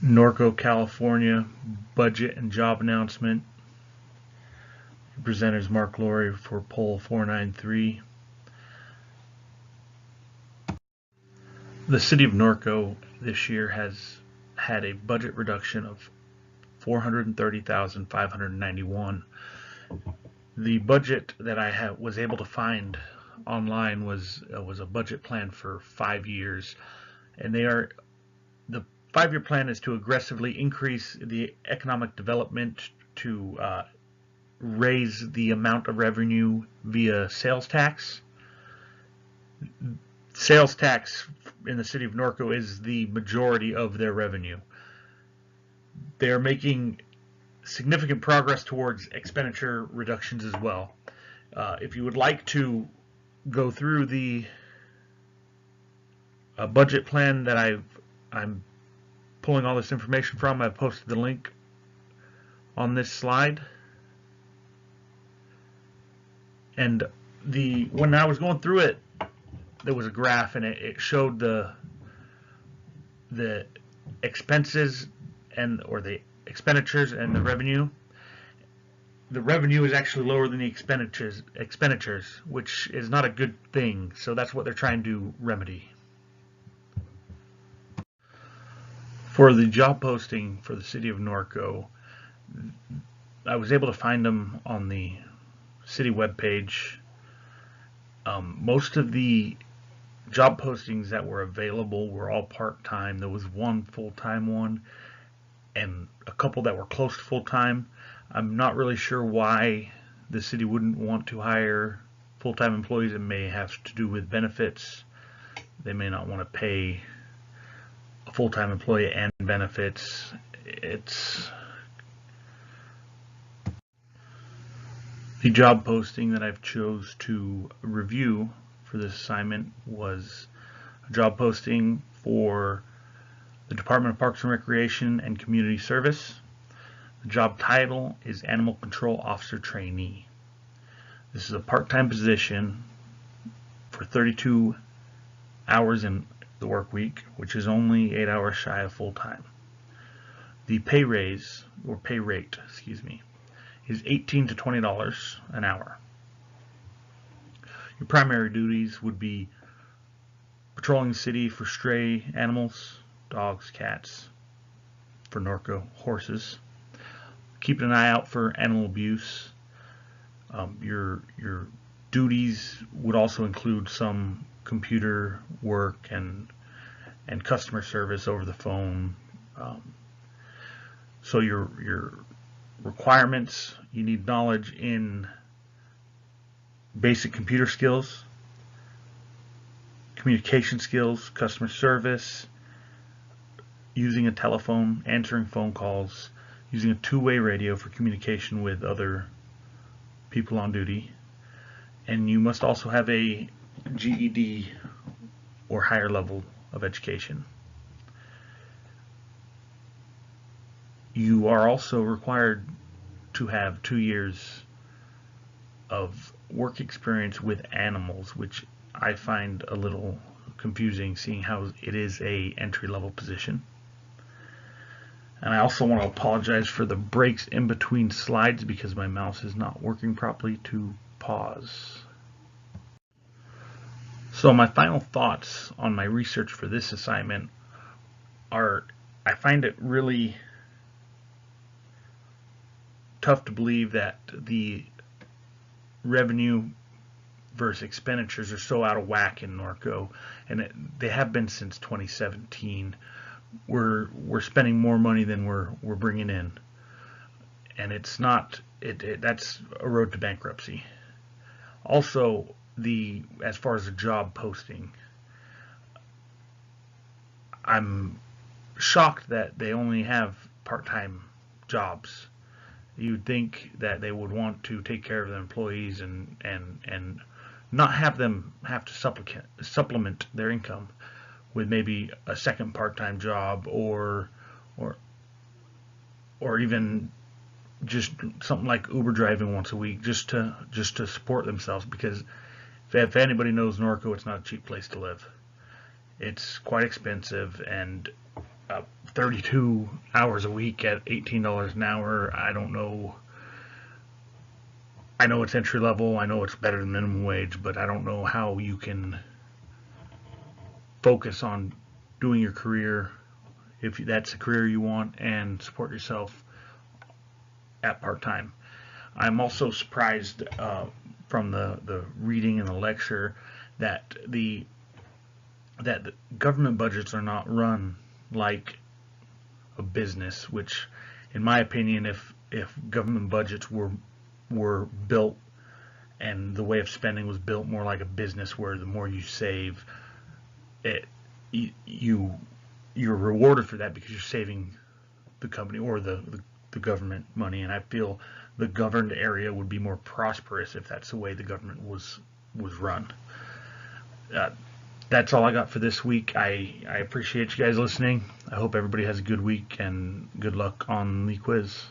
Norco, California, budget and job announcement. Presenters Mark Laurie for poll 493. The city of Norco this year has had a budget reduction of $430,591. The budget that I was able to find online was a budget plan for 5 years, and the 5-year plan is to aggressively increase the economic development, to raise the amount of revenue via sales tax. Sales tax in the city of Norco is the majority of their revenue. They are making significant progress towards expenditure reductions as well. If you would like to go through the budget plan that I'm pulling all this information from, I've posted the link on this slide. And when I was going through it, there was a graph, and it showed the expenses or the expenditures and the revenue. The revenue is actually lower than the expenditures, which is not a good thing. So that's what they're trying to remedy. For the job posting for the city of Norco, I was able to find them on the city webpage. Most of the job postings that were available were all part-time. There was one full-time one and a couple that were close to full-time. I'm not really sure why the city wouldn't want to hire full-time employees. It may have to do with benefits. They may not want to pay a full-time employee and benefits. The job posting that I've chose to review for this assignment was a job posting for the Department of Parks and Recreation and Community Service. The job title is Animal Control Officer Trainee. This is a part-time position for 32 hours in the work week, which is only 8 hours shy of full-time. The pay rate, is $18 to $20 an hour. Your primary duties would be patrolling the city for stray animals, dogs, cats, for Norco, horses, keeping an eye out for animal abuse. Your duties would also include some computer work and customer service over the phone. So your requirements: you need knowledge in basic computer skills, communication skills, customer service, using a telephone, answering phone calls, using a two-way radio for communication with other people on duty, and you must also have a GED or higher level of education. You are also required to have 2 years of work experience with animals, which I find a little confusing, seeing how it is a entry-level position. And I also want to apologize for the breaks in between slides because my mouse is not working properly to pause. So my final thoughts on my research for this assignment are, I find it really tough to believe that the revenue versus expenditures are so out of whack in Norco, and they have been since 2017. We're spending more money than we're bringing in, and it's not that's a road to bankruptcy. Also, as far as the job posting, I'm shocked that they only have part-time jobs. You'd think that they would want to take care of their employees and not have them have to supplement their income with maybe a second part-time job or even just something like Uber driving once a week just to support themselves, because if anybody knows Norco, it's not a cheap place to live. It's quite expensive, and 32 hours a week at $18 an hour. I don't know. I know it's entry level. I know it's better than minimum wage, but I don't know how you can focus on doing your career, if that's the career you want, and support yourself at part-time. I'm also surprised from the reading and the lecture that the government budgets are not run like a business, which in my opinion, if government budgets were built and the way of spending was built more like a business, where the more you save, it you're rewarded for that because you're saving the company or the government money. And I feel the governed area would be more prosperous if that's the way the government was run. That's all I got for this week. I appreciate you guys listening. I hope everybody has a good week, and good luck on the quiz.